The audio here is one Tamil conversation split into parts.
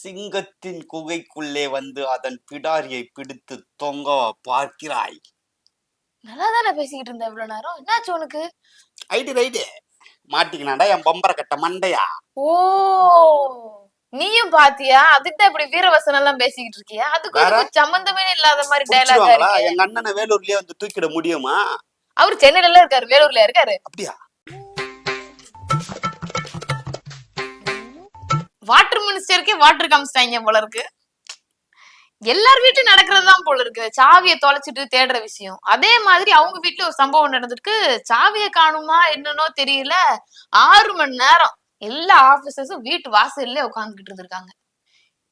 சிங்கத்தின் குகைக்குள்ளே வந்து அதன் பிடாரியை பிடித்து தொங்க பார்க்கிறாய். நல்லா தானே பேசிக்கிட்டு இருந்த இவ்வளவு நேரம், என்னாச்சு உனக்கு? ரைட்டு மாட்டிக்கினாடா என் பம்பர கட்ட மண்டையா. ஓ, நீயும் பாத்தியா? அதுக்கு தான் இப்படி வீரவசனம் எல்லாம் பேசிக்கிட்டு இருக்கியா? அதுக்கு சம்பந்தமே இல்லாத மாதிரி டயலாக் இருக்கு. எங்க அண்ணனை வேலூர்லயே வந்து தூக்கிட முடியுமா? அவரு சென்னையில எல்லாம் இருக்காரு, வேலூர்ல இருக்காரு. அப்படியா? வாட்டர் மினிஸ்டருக்கே வாட்டர் காமிச்சிட்டாங்க போல இருக்கு. எல்லார் வீட்லயும் நடக்கிறதுதான் போல இருக்கு, சாவியை தொலைச்சிட்டு தேடுற விஷயம். அதே மாதிரி அவங்க வீட்டுல ஒரு சம்பவம் நடந்திருக்கு. சாவியை காணுமா என்னன்னோ தெரியல, 6 மணி நேரம் எல்லா ஆபீசர்ஸும் வீட்டு வாசல்ல உட்காந்துக்கிட்டு இருந்திருக்காங்க.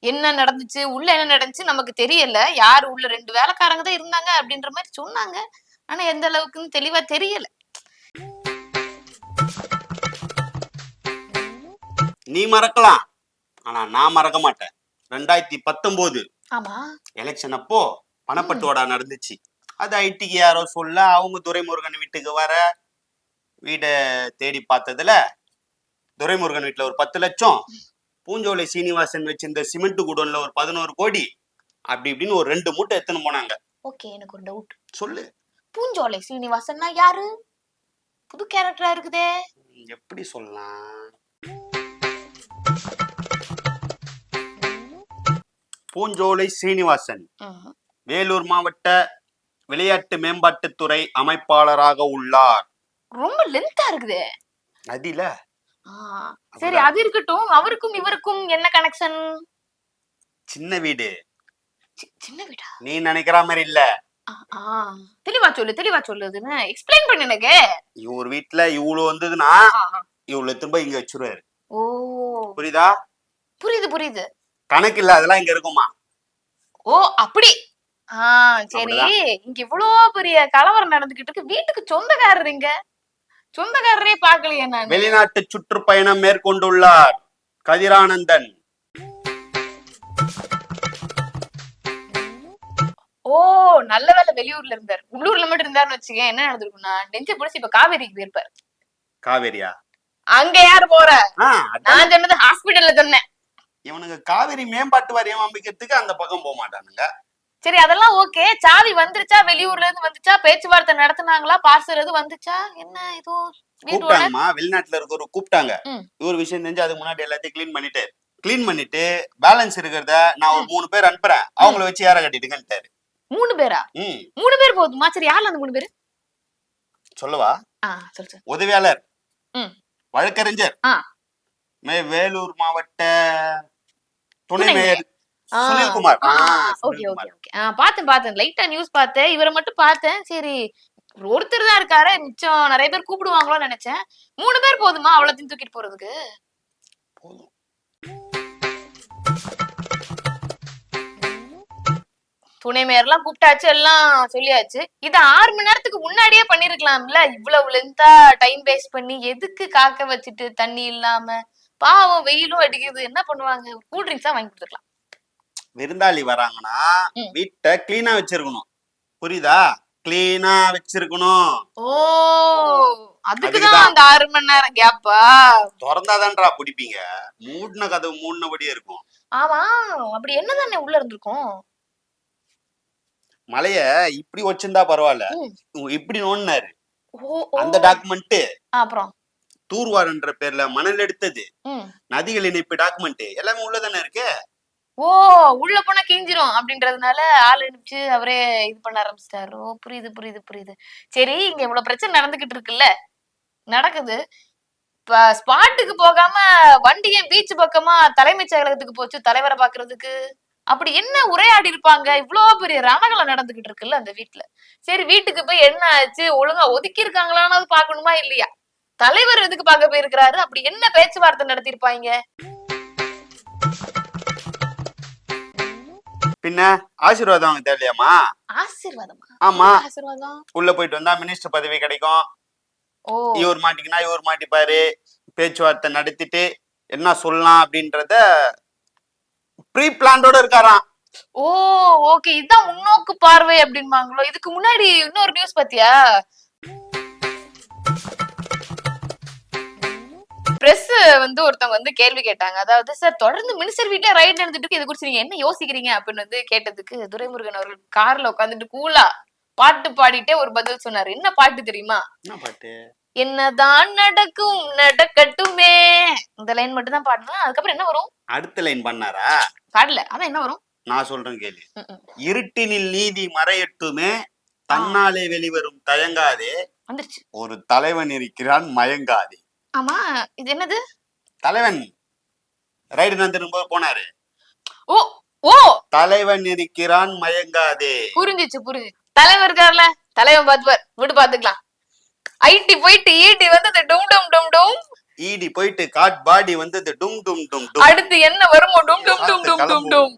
என்ன நடந்துச்சு, உள்ள என்ன நடந்துச்சு நமக்கு தெரியல. யாரு உள்ள 2 வேலைக்காரங்க தான் இருந்தாங்க அப்படின்ற மாதிரி சொன்னாங்க. ஆனா எந்த அளவுக்குன்னு தெளிவா தெரியல. நீ மறக்கலாம், ஆனா நான் மறக்க மாட்டேன். 2019 ஆமா எலெக்ஷன் அப்போ பணப்பட்டுவாடா நடந்துச்சு. அது ஐடிக்கு யாரோ சொல்ல, அவங்க துரைமுருகன் வீட்டுக்கு வர வீட தேடி பார்த்ததுல துரைமுருகன் வீட்டுல ஒரு 10 லட்சம், பூஞ்சோலை சீனிவாசன் வச்சிருந்த சிமெண்ட் குடோன்ல ஒரு 11 கோடி, அப்படி இப்படின்னு ஒரு 2 மூட்டை எடுத்துன்னு போனாங்க. ஓகே, எனக்கு ஒரு டவுட். சொல்லு. பூஞ்சோலை சீனிவாசன்னா யாரு? புது கேரக்டரா இருக்குதே. எப்படி சொல்லலாம்? பூஞ்சோலை சீனிவாசன் வேலூர் மாவட்ட விளையாட்டு மேம்பாட்டுத்துறை அமைப்பாளராக உள்ளார். ரொம்ப லென்த்தா இருக்குது. அதில சரி, அது இருக்கட்டும். அவருக்கும் இவருக்கும் என்ன கனெக்ஷன்? சின்ன வீடு. சின்ன வீடா? நீ நினைக்கிற மாதிரி இல்ல. தெளிவா சொல்லுதுன்னு எக்ஸ்பிளைன் பண்ணு எனக்கு. இவர் வீட்டுல இவ்வளவு வந்ததுன்னா இவ்வளவு திரும்ப இங்க வச்சிருவாரு. ஓ, புரியுதா? புரியுது. கணக்கு இல்ல அதெல்லாம் இங்க இருக்குமா? ஓ, அப்படி. சரி, இங்க இவ்வளவு பெரிய கலவரம் நடந்துகிட்டு இருக்கு, வீட்டுக்கு சொந்தக்காரர் இங்க? சொந்தக்காரரே பாக்கலையே நான். வெளிநாட்டு சுற்றுப்பயணம் மேற்கொண்டுள்ளார் கதிரானந்தன். ஓ, நல்ல வேலை வெளியூர்ல இருந்தார். உள்ளூர்ல மட்டும் இருந்தாருன்னு வச்சுக்கேன், என்ன நடந்திருக்கும்னா நெஞ்ச பிடிச்சி இப்ப காவேரிக்கு போயிருப்பாரு. காவேரியா? அங்க யாரு போற? நான் சொன்னது ஹாஸ்பிடல்ல சொன்னேன். இவனுங்க காவேரி மேம்பாட்டு வாரியம் அமைக்கிறதுக்கு அந்த பக்கம் போக மாட்டானுங்க. சரி, அதெல்லாம் ஓகே. சாவி வந்துருச்சா? வெளியூர்ல இருந்து வந்துச்சா? பேச்சுவார்த்தை நடத்தினாங்களா? பார்சல் எது வந்துச்சா? என்ன ஏதோ கூப்பிட்டாங்கம்மா, வெளிநாட்டுல இருக்க ஒரு கூப்பிட்டாங்க. ஒரு விஷயம் தெரிஞ்சு அதுக்கு முன்னாடி எல்லாத்தையும் கிளீன் பண்ணிட்டு பேலன்ஸ் இருக்கிறத நான் ஒரு 3 பேர் அனுப்புறேன், அவங்கள வச்சு யார கட்டிட்டுங்கன்ட்டாரு. 3 பேரா? 3 பேர் போதுமா? சரி, யாரு அந்த 3 பேரு? சொல்லவா? சொல்லு. உதவியாளர், வழக்கறிஞர், வேலூர் மாவட்ட துணை மேயர் சுனில்குமார். பார்த்தேன் லைட்டா நியூஸ் பார்த்தேன், இவரை மட்டும் பார்த்தேன். சரி, ஒருத்தர் தான் இருக்காரு, மிச்சம் நிறைய பேர் கூப்பிடுவாங்களோன்னு நினைச்சேன். 3 பேர் போதுமா அவ்வளோத்தையும் தூக்கிட்டு போறதுக்கு? போதும். துணை மேயர்லாம் கூப்பிட்டாச்சு, எல்லாம் சொல்லியாச்சு. இத 6 மணி நேரத்துக்கு முன்னாடியே பண்ணிருக்கலாம்ல. இவ்வளவு லென்த்தா டைம் வேஸ்ட் பண்ணி எதுக்கு காக்க வச்சுட்டு தண்ணி இல்லாம? பாவம், வெயிலும் அடிக்குது, என்ன பண்ணுவாங்க? கூல் ட்ரிங்க்ஸா வாங்கி கொடுத்துருக்கலாம். விருந்தாளி வராங்கன்னா வீட்டை கிளீனா வச்சிருக்கணும், புரியுதா? கிளீனா வச்சிருக்கணும். ஓ, அதுக்குதான் அந்த 6 மணி நேரம் கேப்பா? திறந்தாதான்டா பிடிப்பீங்க, மூடின கதவு மூடினபடியே இருக்கும். ஆமா, அப்படி என்னதானே உள்ள இருந்திருக்கும்? மலைய இப்படி வச்சிருந்தா பரவாயில்ல, இப்படி நோண்டினாரு. அந்த டாக்குமெண்ட், அப்புறம் தூர்வார்ன்ற பேர்ல மணல் எடுத்தது, நதிகள் இணைப்பு டாக்குமெண்ட் எல்லாமே உள்ளதானே இருக்கு. ஓ, உள்ள போனா கிஞ்சிரும் அப்படின்றதுனால ஆள் அனுப்பிச்சு அவரே இது பண்ண ஆரம்பிச்சிட்டாரு. ஓ, புரியுது. சரி, இங்க இவ்வளவு பிரச்சனை நடந்துகிட்டு இருக்குல்ல, நடக்குது. இப்ப ஸ்பாட்டுக்கு போகாம வண்டி ஏன் பீச் பக்கமா தலைமைச் செயலகத்துக்கு போச்சு, தலைவரை பாக்குறதுக்கு? அப்படி என்ன உரையாடி இருப்பாங்க? இவ்வளவு பெரிய ரணகலம் நடந்துகிட்டு இருக்குல்ல அந்த வீட்டுல. சரி, வீட்டுக்கு போய் என்ன ஆச்சு, ஒழுங்கா ஒதுக்கி இருக்காங்களான்னு பாக்கணுமா இல்லையா? தலைவர் எதுக்கு பார்க்க போயிருக்கிறாரு? அப்படி என்ன பேச்சுவார்த்தை நடத்திருப்பாங்க? பின்ன ஆசீர்வாதம் வாங்க தேவையாமா? ஆசீர்வாதமா? ஆமா, ஆசீர்வாதம். உள்ள போயிட்டு வந்தா மினிஸ்டர் பதவி கிடைக்கும். இவர் மாட்டிக்கினா இவர் மாட்டிப்பாரு. பேச்சுவார்த்தை நடத்திட்டு என்ன சொல்லலாம் அப்படின்றத ப்ரீ பிளான்டோட இருக்காராம். ஓ, ஓகே, இதான் முன்னோக்கு பார்வை அப்படின்பாங்களோ. இதுக்கு முன்னாடி இன்னொரு நியூஸ் பாத்தியா? பிரஸ் வந்து ஒருத்தவங்க வந்து கேள்வி கேட்டாங்க. அதாவது சார் தொடர்ந்து மினிஸ்டர் வீட்ல ரைட் நடந்துட்டு இருக்கு. இத குறிச்சு நீங்க என்ன யோசிக்கிறீங்க அப்படின்னு வந்து கேட்டதுக்கு துரைமுருகன் அவர்கள் கார்ல உட்காந்துட்டு கூலா பாட்டு பாடிட்டே ஒரு பதில் சொன்னாரு. என்ன பாட்டு தெரியுமா? என்ன பாட்டு? என்னதான் நடக்கும் நடக்கட்டுமே. இந்த லைன் மட்டும் தான் பாடணும். அதுக்கப்புறம் என்ன வரும்? அடுத்த லைன் பண்ணாரா? பாடல. அதான் என்ன வரும்? நான் சொல்றேன் கேள்வி. ம். இருட்டினில் நீதி மறையட்டுமே, தன்னாலே வெளிவரும் தயங்காதே, வந்துருச்சு. ஒரு தலைவன் இருக்கிறான் மயங்காதே. ஆமா, இது என்னது? தலைவன் ரைடு நடந்துடும் போது போனாரு. ஓ ஓ தலைவன் இருக்கிறான் மயங்காதே. புரிஞ்சிச்சு. தலைவர் இருக்கார்ல, தலைவன் பாத்துப்பார். விட்டு பாத்துக்கலாம். ஐடி போயிட்டு ஈடி வந்து அந்த டும் டும் டும் டும். ஈடி போயிட்டு காட் பாடி வந்து டும் டும் டும் டும். அடுத்து என்ன வருமோ டும் டும் டும் டும் டும் டும்.